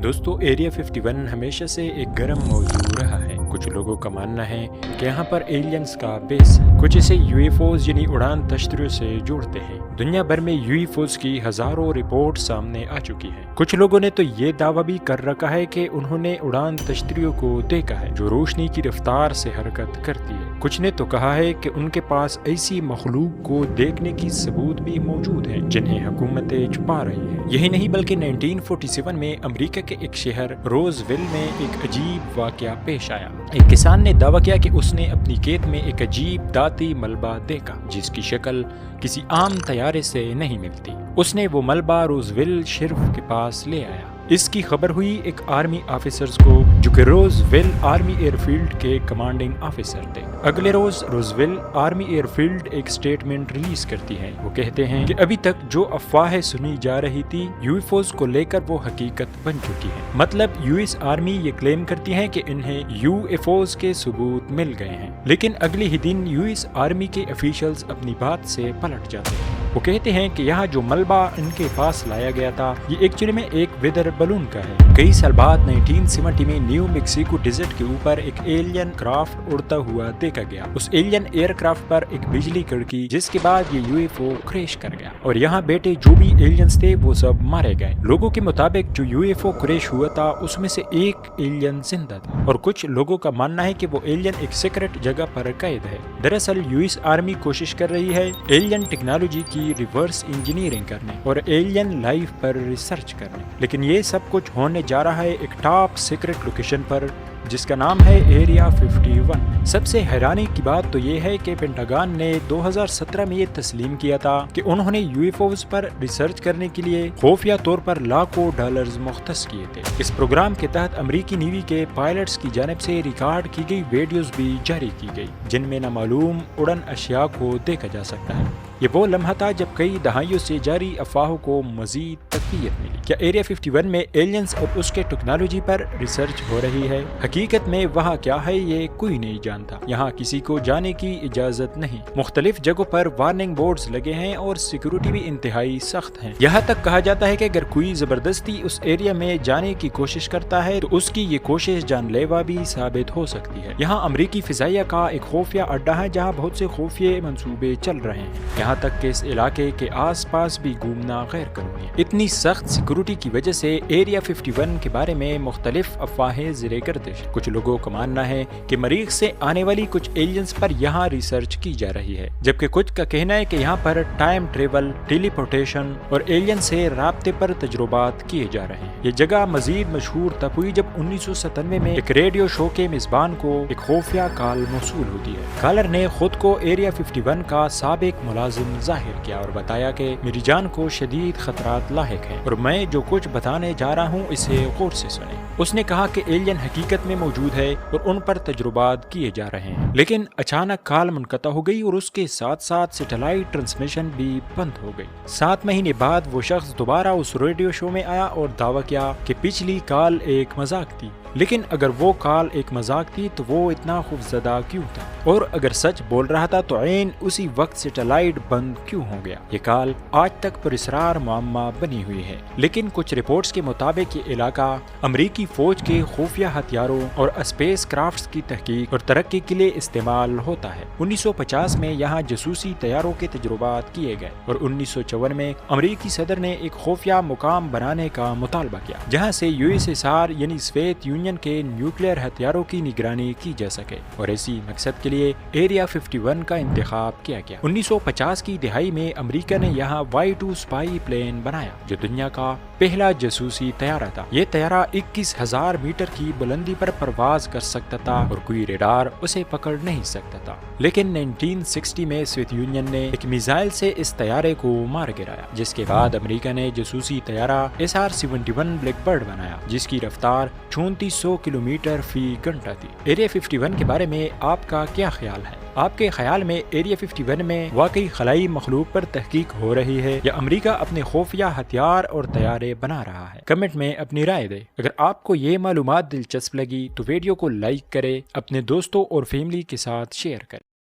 دوستو ایریا 51 ہمیشہ سے ایک گرم موضوع رہا ہے۔ کچھ لوگوں کا ماننا ہے کہ یہاں پر ایلینز کا بیس ہے۔ کچھ اسے یو ایف اوز یعنی اڑان تشتریوں سے جوڑتے ہیں۔ دنیا بھر میں یو ایف اوز کی ہزاروں رپورٹ سامنے آ چکی ہیں۔ کچھ لوگوں نے تو یہ دعویٰ بھی کر رکھا ہے کہ انہوں نے اڑان تشتریوں کو دیکھا ہے جو روشنی کی رفتار سے حرکت کرتی ہے۔ کچھ نے تو کہا ہے کہ ان کے پاس ایسی مخلوق کو دیکھنے کی ثبوت بھی موجود ہیں جنہیں حکومتیں چھپا رہی ہیں۔ یہی نہیں بلکہ 1947 میں امریکہ کے ایک شہر روز ویل میں ایک عجیب واقعہ پیش آیا۔ ایک کسان نے دعویٰ کیا کہ اس نے اپنی کھیت میں ایک عجیب دھاتی ملبہ دیکھا جس کی شکل کسی عام طیارے سے نہیں ملتی۔ اس نے وہ ملبہ روز ویل شریف کے پاس لے آیا۔ اس کی خبر ہوئی ایک آرمی آفیسرز کو جو کہ روز ویل آرمی ایئر فیلڈ کے کمانڈنگ آفیسر تھے۔ اگلے روز روز ویل آرمی ایئر فیلڈ ایک سٹیٹمنٹ ریلیز کرتی ہے۔ وہ کہتے ہیں کہ ابھی تک جو افواہیں سنی جا رہی تھی یو ایف اوز کو لے کر وہ حقیقت بن چکی ہے۔ مطلب یو ایس آرمی یہ کلیم کرتی ہے کہ انہیں یو ایف اوز کے ثبوت مل گئے ہیں، لیکن اگلے ہی دن یو ایس آرمی کے افیشلز اپنی بات سے پلٹ جاتے ہیں۔ وہ کہتے ہیں کہ یہاں جو ملبہ ان کے پاس لایا گیا تھا یہ ایکچولی میں ایک ویدر بلون کا ہے۔ کئی سال بعد 1970 میں نیو میکسیکو ڈیزرٹ کے اوپر ایک ایلین کرافٹ اڑتا ہوا دیکھا گیا۔ اس ایلین ایئر کرافٹ پر ایک بجلی کڑکی جس کے بعد یہ یو ایف او کریش کر گیا اور یہاں بیٹے جو بھی ایلینز تھے وہ سب مارے گئے۔ لوگوں کے مطابق جو یو ایف او کریش ہوا تھا اس میں سے ایک ایلین زندہ تھا اور کچھ لوگوں کا ماننا ہے کہ وہ ایلین ایک سیکرٹ جگہ پر قید ہے۔ دراصل یو ایس آرمی کوشش کر رہی ہے ایلین ٹیکنالوجی کی ریورس انجینئرنگ کرنے اور ایلین لائف پر ریسرچ کرنے، لیکن یہ سب کچھ ہونے جا رہا ہے ایک ٹاپ سیکرٹ لوکیشن پر جس کا نام ہے ایریا 51۔ سب سے حیرانی کی بات تو یہ ہے کہ پینٹاگان نے 2017 میں یہ تسلیم کیا تھا کہ انہوں نے یو ایف اوز پر ریسرچ کرنے کے لیے خفیہ طور پر لاکھوں ڈالرز مختص کیے تھے۔ اس پروگرام کے تحت امریکی نیوی کے پائلٹس کی جانب سے ریکارڈ کی گئی ویڈیوز بھی جاری کی گئی جن میں نامعلوم اڑن اشیاء کو دیکھا جا سکتا ہے۔ یہ وہ لمحہ تھا جب کئی دہائیوں سے جاری افواہوں کو مزید تقویت ملی۔ کیا ایریا 51 میں ایلینز اور اس کے ٹیکنالوجی پر ریسرچ ہو رہی ہے؟ حقیقت میں وہاں کیا ہے یہ کوئی نہیں جانتا۔ یہاں کسی کو جانے کی اجازت نہیں۔ مختلف جگہوں پر وارننگ بورڈز لگے ہیں اور سیکیورٹی بھی انتہائی سخت ہے۔ یہاں تک کہا جاتا ہے کہ اگر کوئی زبردستی اس ایریا میں جانے کی کوشش کرتا ہے تو اس کی یہ کوشش جان لیوا بھی ثابت ہو سکتی ہے۔ یہاں امریکی فضائیہ کا ایک خفیہ اڈا ہے جہاں بہت سے خفیہ منصوبے چل رہے ہیں، یہاں تک کہ اس علاقے کے آس پاس بھی گھومنا غیر قانونی ہے۔ اتنی سخت سیکیورٹی کی وجہ سے ایریا 51 کے بارے میں مختلف افواہیں زیر گردش۔ کچھ لوگوں کا ماننا ہے کہ مریخ سے آنے والی کچھ ایلینز پر یہاں ریسرچ کی جا رہی ہے، جبکہ کچھ کا کہنا ہے کہ یہاں پر ٹائم ٹریول، ٹیلی پورٹیشن اور ایلین سے رابطے پر تجربات کیے جا رہے ہیں۔ یہ جگہ مزید مشہور تب ہوئی جب 1997 میں ایک ریڈیو شو کے میزبان کو ایک خفیہ کال موصول ہوتی ہے۔ کالر نے خود کو ایریا 51 کا سابق ملازم ظاہر کیا اور بتایا کہ میری جان کو شدید خطرات لاحق ہیں اور میں جو کچھ بتانے جا رہا ہوں اسے غور سے سنیں۔ اس نے کہا کہ ایلین حقیقت میں موجود ہے اور ان پر تجربات کیے جا رہے ہیں، لیکن اچانک کال منقطع ہو گئی اور اس کے ساتھ ساتھ سیٹلائٹ ٹرانسمیشن بھی بند ہو گئی۔ 7 مہینے بعد وہ شخص دوبارہ اس ریڈیو شو میں آیا اور دعویٰ کیا کہ پچھلی کال ایک مذاق تھی، لیکن اگر وہ کال ایک مذاق تھی تو وہ اتنا خوفزدہ کیوں تھا، اور اگر سچ بول رہا تھا تو عین اسی وقت سیٹلائٹ بند کیوں ہو گیا۔ یہ کال آج تک پراسرار معمہ بنی ہوئی ہے، لیکن کچھ رپورٹس کے مطابق یہ علاقہ امریکی فوج کے خفیہ ہتھیاروں اور اسپیس کرافٹس کی تحقیق اور ترقی کے لیے استعمال ہوتا ہے۔ 1950 میں یہاں جاسوسی طیاروں کے تجربات کیے گئے اور 1954 میں امریکی صدر نے ایک خفیہ مقام بنانے کا مطالبہ کیا جہاں سے یو ایس ایس آر یعنی سوویت یونین کے نیوکلیئر ہتھیاروں کی نگرانی کی جا سکے، اور اسی مقصد کے لیے ایریا 51 کا انتخاب کیا گیا۔ 1950 کی دہائی میں امریکہ نے یہاں Y-2 اسپائی پلین بنایا جو دنیا کا پہلا جاسوسی طیارہ تھا۔ یہ طیارہ 21,000 میٹر کی بلندی پر پرواز کر سکتا تھا اور کوئی ریڈار اسے پکڑ نہیں سکتا تھا، لیکن 1960 میں سوویت یونین نے ایک میزائل سے اس طیارے کو مار گرایا، جس کے بعد امریکہ نے جاسوسی طیارہ SR-71 بلیک برڈ بنایا جس کی رفتار 3400 کلومیٹر فی گھنٹہ تھی۔ ایریا 51 کے بارے میں آپ کا کیا خیال ہے؟ آپ کے خیال میں ایریا 51 میں واقعی خلائی مخلوق پر تحقیق ہو رہی ہے یا امریکہ اپنے خفیہ ہتھیار اور طیارے بنا رہا ہے؟ کمنٹ میں اپنی رائے دیں۔ اگر آپ کو یہ معلومات دلچسپ لگی تو ویڈیو کو لائک کریں، اپنے دوستوں اور فیملی کے ساتھ شیئر کریں۔